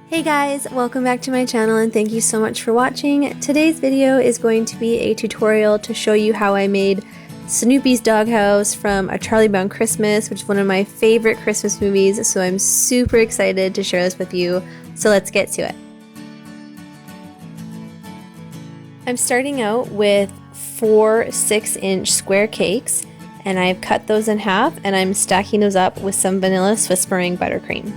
Hey guys, welcome back to my channel and thank you so much for watching. Today's video is going to be a tutorial to show you how I made Snoopy's doghouse from A Charlie Brown Christmas, which is one of my favorite Christmas movies, so I'm super excited to share this with you, so let's get to it. I'm starting out with 4 6-inch square cakes, and I've cut those in half and I'm stacking those up with some vanilla Swiss meringue buttercream.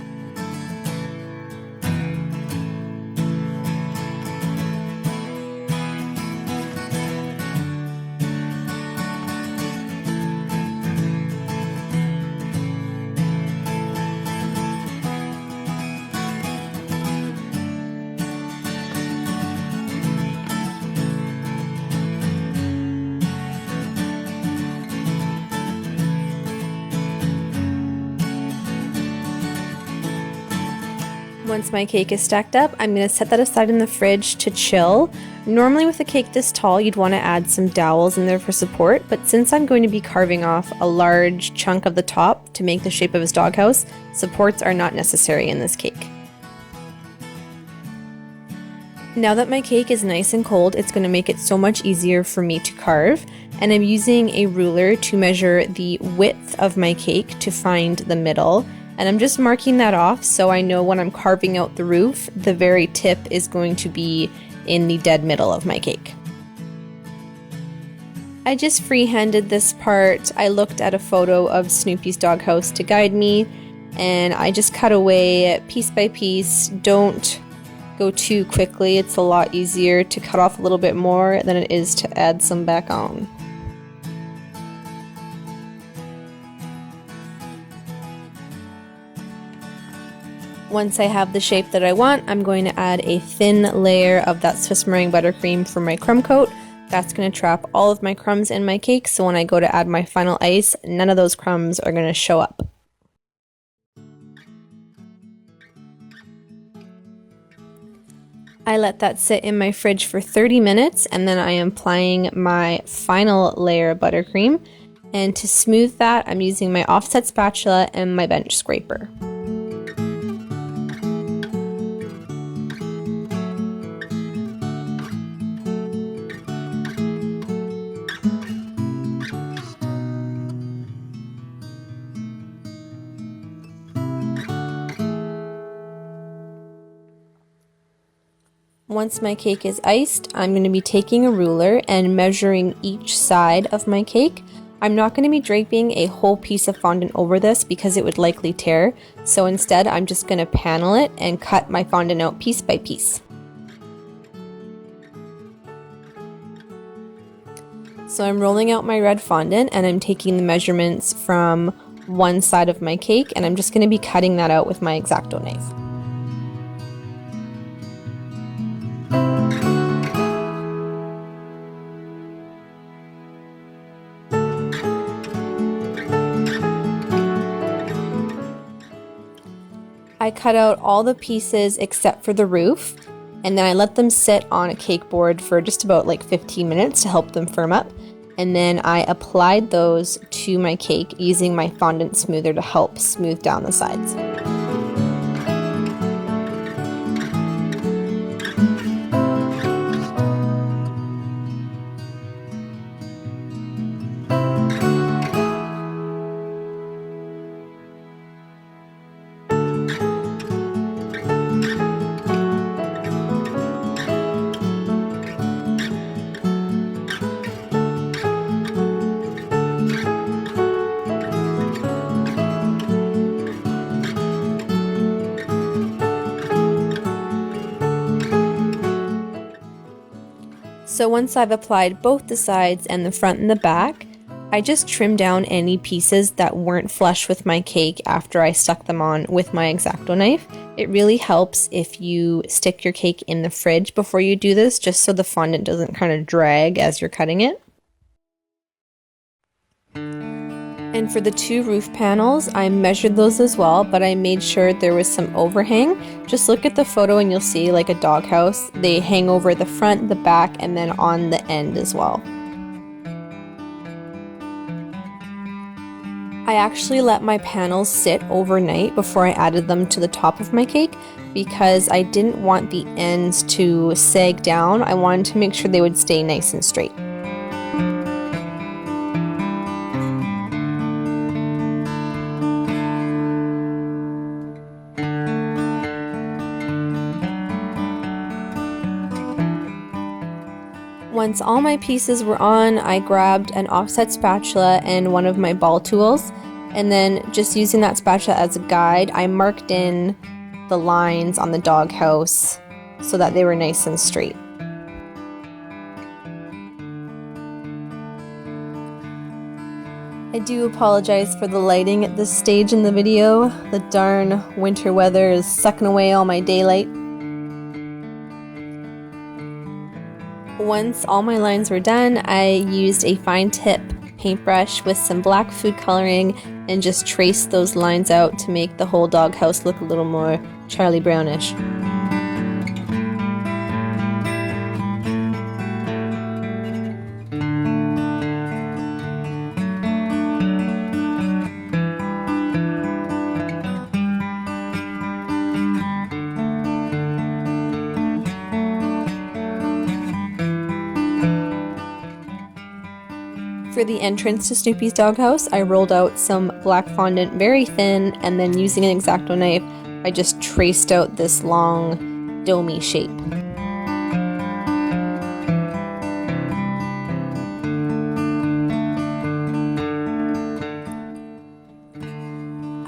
Once my cake is stacked up, I'm going to set that aside in the fridge to chill. Normally with a cake this tall, you'd want to add some dowels in there for support, but since I'm going to be carving off a large chunk of the top to make the shape of his doghouse, supports are not necessary in this cake. Now that my cake is nice and cold, it's going to make it so much easier for me to carve, and I'm using a ruler to measure the width of my cake to find the middle. And I'm just marking that off so I know when I'm carving out the roof, the very tip is going to be in the dead middle of my cake. I just freehanded this part. I looked at a photo of Snoopy's doghouse to guide me, and I just cut away piece by piece. Don't go too quickly. It's a lot easier to cut off a little bit more than it is to add some back on. Once I have the shape that I want, I'm going to add a thin layer of that Swiss meringue buttercream for my crumb coat. That's going to trap all of my crumbs in my cake, so when I go to add my final ice, none of those crumbs are going to show up. I let that sit in my fridge for 30 minutes, and then I am applying my final layer of buttercream. And to smooth that, I'm using my offset spatula and my bench scraper. Once my cake is iced, I'm going to be taking a ruler and measuring each side of my cake. I'm not going to be draping a whole piece of fondant over this because it would likely tear, so instead I'm just going to panel it and cut my fondant out piece by piece. So I'm rolling out my red fondant and I'm taking the measurements from one side of my cake, and I'm just going to be cutting that out with my X-Acto knife. I cut out all the pieces except for the roof, and then I let them sit on a cake board for just about like 15 minutes to help them firm up, and then I applied those to my cake using my fondant smoother to help smooth down the sides. So once I've applied both the sides and the front and the back, I just trimmed down any pieces that weren't flush with my cake after I stuck them on with my X-Acto knife. It really helps if you stick your cake in the fridge before you do this, just so the fondant doesn't kind of drag as you're cutting it. And for the 2 roof panels, I measured those as well, but I made sure there was some overhang. Just look at the photo and you'll see like a doghouse. They hang over the front, the back, and then on the end as well. I actually let my panels sit overnight before I added them to the top of my cake because I didn't want the ends to sag down. I wanted to make sure they would stay nice and straight. Once all my pieces were on, I grabbed an offset spatula and one of my ball tools, and then just using that spatula as a guide, I marked in the lines on the doghouse so that they were nice and straight. I do apologize for the lighting at this stage in the video. The darn winter weather is sucking away all my daylight. Once all my lines were done, I used a fine tip paintbrush with some black food coloring and just traced those lines out to make the whole doghouse look a little more Charlie Brownish. For the entrance to Snoopy's doghouse, I rolled out some black fondant very thin, and then using an X-Acto knife, I just traced out this long, domey shape.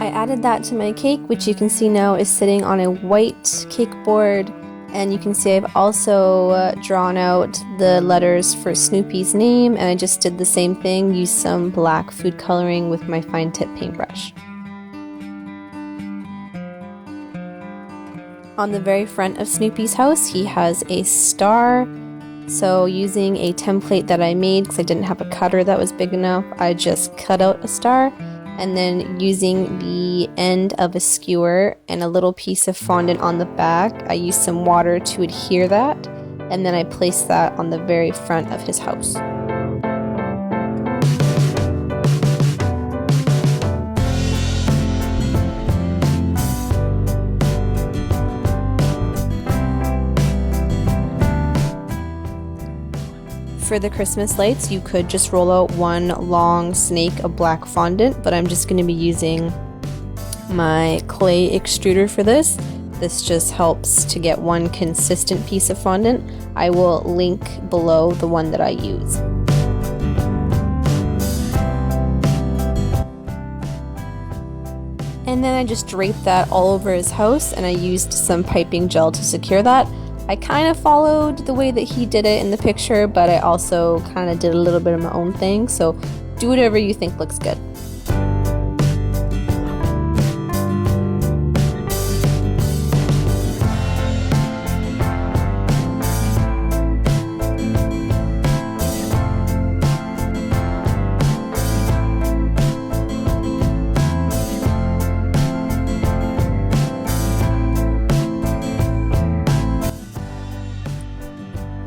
I added that to my cake, which you can see now is sitting on a white cake board. And you can see I've also drawn out the letters for Snoopy's name, and I just did the same thing, used some black food coloring with my fine tip paintbrush. On the very front of Snoopy's house, he has a star. So using a template that I made, because I didn't have a cutter that was big enough, I just cut out a star. And then using the end of a skewer and a little piece of fondant on the back, I used some water to adhere that, and then I placed that on the very front of his house. For the Christmas lights, you could just roll out one long snake of black fondant, but I'm just going to be using my clay extruder for this. This just helps to get one consistent piece of fondant. I will link below the one that I use. And then I just draped that all over his house, and I used some piping gel to secure that. I kind of followed the way that he did it in the picture, but I also kind of did a little bit of my own thing, so do whatever you think looks good.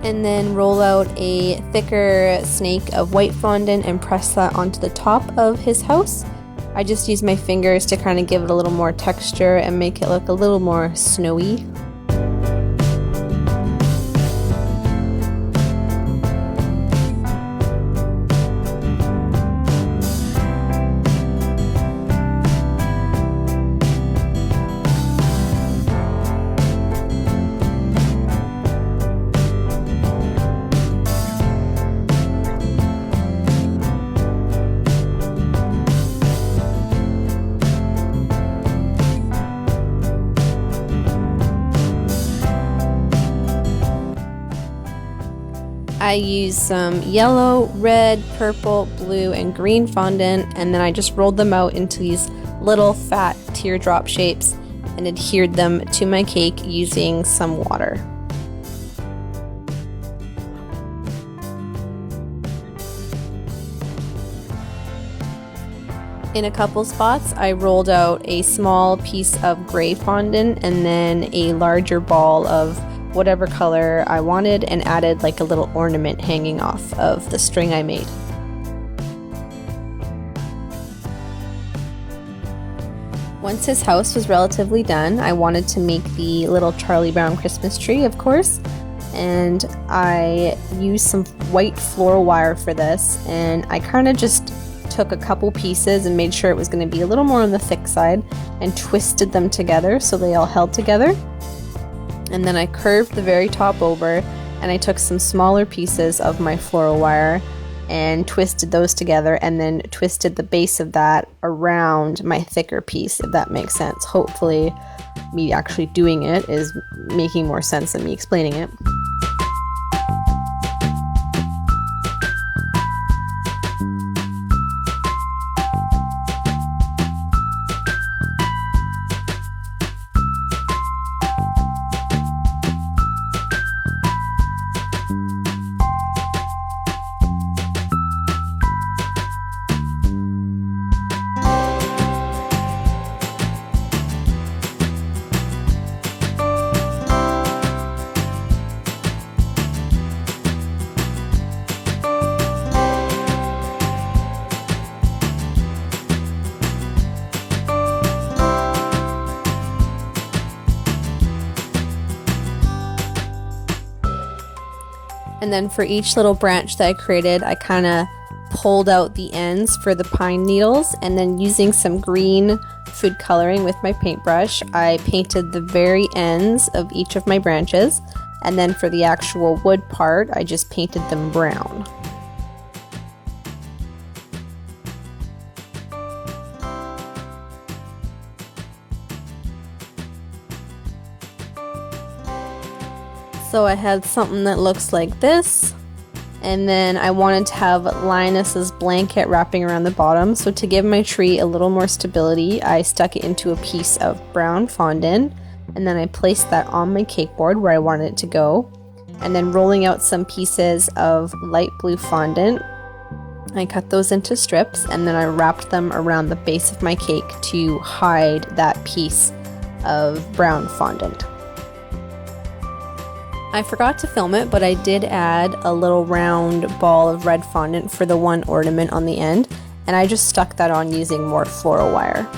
And then roll out a thicker snake of white fondant and press that onto the top of his house. I just use my fingers to kind of give it a little more texture and make it look a little more snowy. I used some yellow, red, purple, blue, and green fondant, and then I just rolled them out into these little fat teardrop shapes and adhered them to my cake using some water. In a couple spots, I rolled out a small piece of gray fondant and then a larger ball of whatever color I wanted and added like a little ornament hanging off of the string I made. Once his house was relatively done, I wanted to make the little Charlie Brown Christmas tree, of course, and I used some white floral wire for this, and I kind of just took a couple pieces and made sure it was going to be a little more on the thick side and twisted them together so they all held together. And then I curved the very top over, and I took some smaller pieces of my floral wire and twisted those together, and then twisted the base of that around my thicker piece, if that makes sense. Hopefully me actually doing it is making more sense than me explaining it. And then for each little branch that I created, I kind of pulled out the ends for the pine needles, and then using some green food coloring with my paintbrush, I painted the very ends of each of my branches, and then for the actual wood part, I just painted them brown. So I had something that looks like this, and then I wanted to have Linus's blanket wrapping around the bottom. So to give my tree a little more stability, I stuck it into a piece of brown fondant, and then I placed that on my cake board where I wanted it to go. And then rolling out some pieces of light blue fondant, I cut those into strips, and then I wrapped them around the base of my cake to hide that piece of brown fondant. I forgot to film it, but I did add a little round ball of red fondant for the one ornament on the end, and I just stuck that on using more floral wire.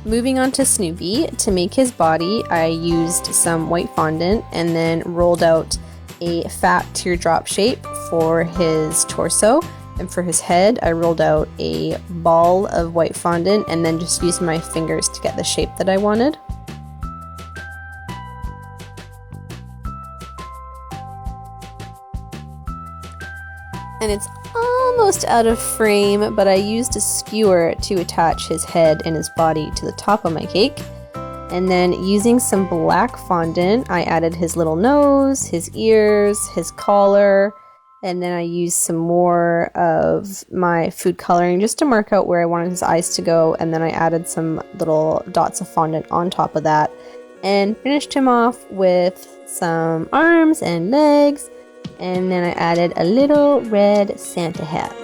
Moving on to Snoopy, to make his body, I used some white fondant and then rolled out a fat teardrop shape for his torso, and for his head, I rolled out a ball of white fondant and then just used my fingers to get the shape that I wanted. And it's almost out of frame, but I used a skewer to attach his head and his body to the top of my cake. And then using some black fondant, I added his little nose, his ears, his collar, and then I used some more of my food coloring just to mark out where I wanted his eyes to go, and then I added some little dots of fondant on top of that and finished him off with some arms and legs. And then I added a little red Santa hat.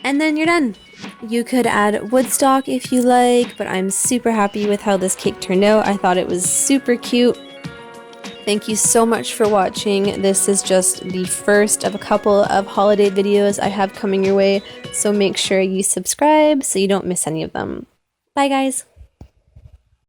And then you're done. You could add woodstock if you like, but I'm super happy with how this cake turned out. I thought it was super cute. Thank you so much for watching. This is just the first of a couple of holiday videos I have coming your way, so make sure you subscribe so you don't miss any of them. Bye guys!